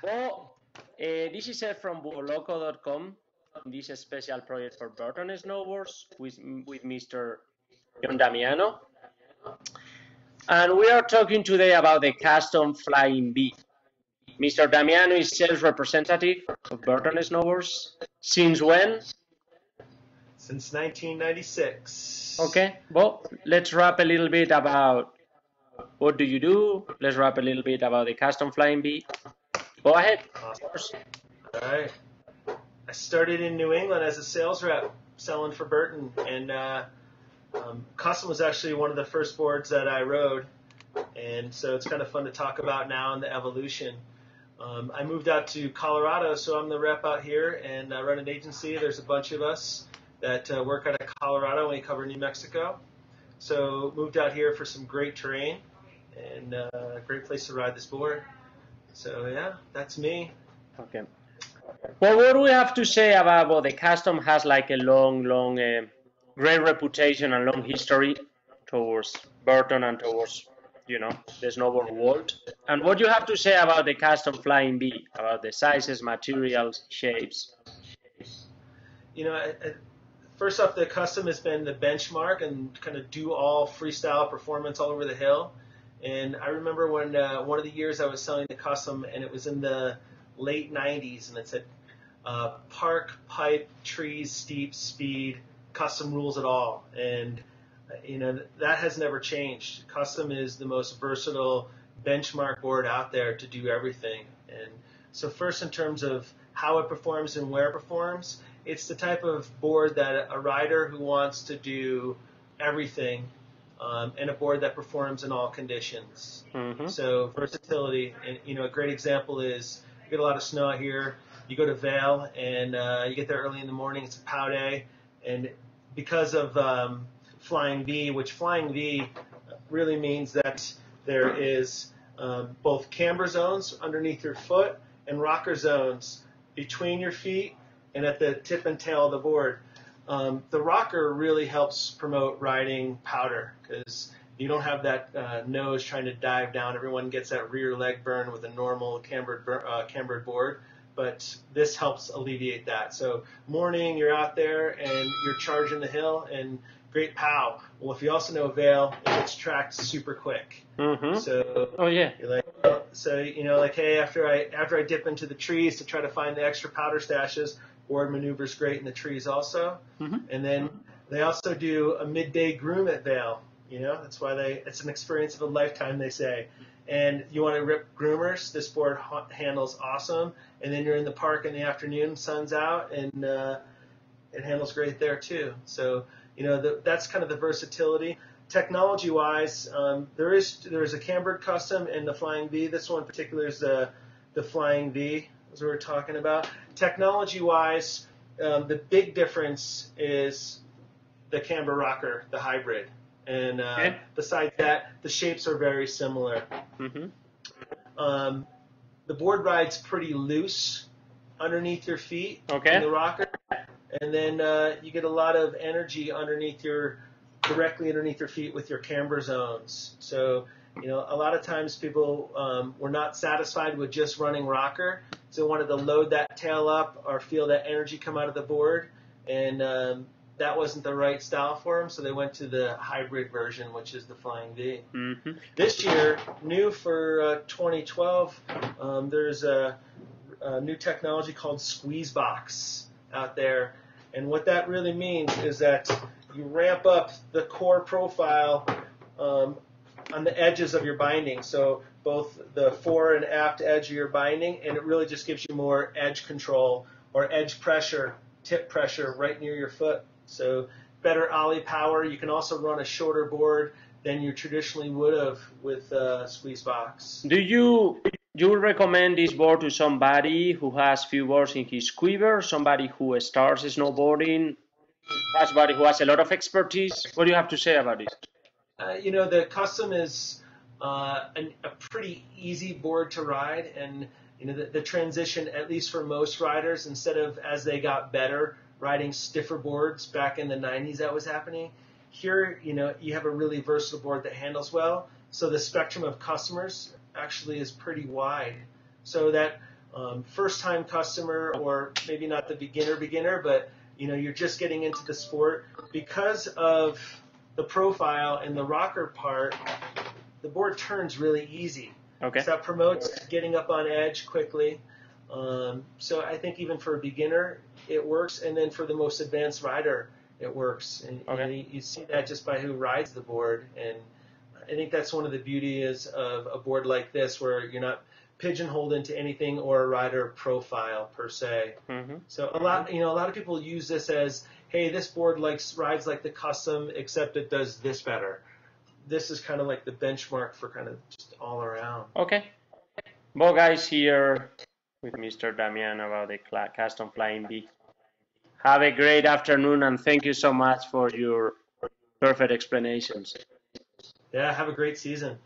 Well, this is from buoloco.com. This is a special project for Burton Snowboards with Mr. John Damiano. And we are talking today about the custom Flying V. Mr. Damiano is sales representative of Burton Snowboards. Since when? Since 1996. Okay, well, let's wrap a little bit about what do you do. Let's wrap a little bit about the custom Flying V. Go ahead. Awesome. All right. I started in New England as a sales rep selling for Burton, and custom was actually one of the first boards that I rode, and so it's kind of fun to talk about now and the evolution. I moved out to Colorado, so I'm the rep out here, and I run an agency. There's a bunch of us that work out of Colorado, and we cover New Mexico. So moved out here for some great terrain and a great place to ride this board. So yeah, that's me. Okay. Well, what do we have to say about the custom has like a long, great reputation and long history towards Burton and towards, the snowboard world. And what you have to say about the custom Flying V, about the sizes, materials, shapes? First off, the custom has been the benchmark and kind of do all freestyle performance all over the hill. And I remember when one of the years I was selling the custom, and it was in the late 90s, and it said park, pipe, trees, steep, speed, custom rules it all. And that has never changed. Custom is the most versatile benchmark board out there to do everything. And so first, in terms of how it performs and where it performs, it's the type of board that a rider who wants to do everything and a board that performs in all conditions. Mm-hmm. So versatility, and a great example is you get a lot of snow out here. You go to Vail, and you get there early in the morning. It's a pow day, and because of Flying V, which Flying V really means that there is both camber zones underneath your foot and rocker zones between your feet and at the tip and tail of the board. The rocker really helps promote riding powder because you don't have that nose trying to dive down. Everyone gets that rear leg burn with a normal cambered board, but this helps alleviate that. So morning, you're out there and you're charging the hill and great pow. Well, if you also know Vail, it gets tracked super quick. Mm-hmm. So oh yeah, you're like, hey, after I dip into the trees to try to find the extra powder stashes, board maneuvers great in the trees also. Mm-hmm. And then they also do a midday groom at Vail. That's why it's an experience of a lifetime, they say. And you want to rip groomers, this board handles awesome. And then you're in the park in the afternoon, sun's out, and it handles great there too. So that's kind of the versatility. Technology-wise, there is a cambered custom in the Flying V. This one in particular is the Flying V, as we were talking about. Technology-wise, the big difference is the camber rocker, the hybrid. And besides that, the shapes are very similar. Mm-hmm. The board rides pretty loose underneath your feet in the rocker. And then you get a lot of energy directly underneath your feet with your camber zones. So, a lot of times people were not satisfied with just running rocker, so wanted to load that tail up or feel that energy come out of the board, and that wasn't the right style for them, so they went to the hybrid version, which is the Flying V. Mm-hmm. This year, new for 2012, there's a new technology called Squeezebox out there. And what that really means is that you ramp up the core profile on the edges of your binding, so both the fore and aft edge of your binding, and it really just gives you more edge control or edge pressure, tip pressure right near your foot. So better ollie power. You can also run a shorter board than you traditionally would have with Squeezebox. Do you recommend this board to somebody who has few boards in his quiver, somebody who starts snowboarding, somebody who has a lot of expertise? What do you have to say about this? The custom is a pretty easy board to ride, and the transition, at least for most riders, instead of as they got better riding stiffer boards back in the 90s, that was happening. Here, you have a really versatile board that handles well, so the spectrum of customers actually is pretty wide. So that first-time customer, or maybe not the beginner, but you're just getting into the sport, because of the profile and the rocker part, the board turns really easy. Okay. So that promotes getting up on edge quickly. So I think even for a beginner, it works, and then for the most advanced rider, it works. And you see that just by who rides the board, and I think that's one of the beauties of a board like this, where you're not pigeonholed into anything or a rider profile per se. Mm-hmm. So a lot of people use this as, hey, this board rides like the custom, except it does this better. This is kind of like the benchmark for kind of just all around. Okay. Both guys here with Mr. Damian about the custom flying V. Have a great afternoon, and thank you so much for your perfect explanations. Yeah, have a great season.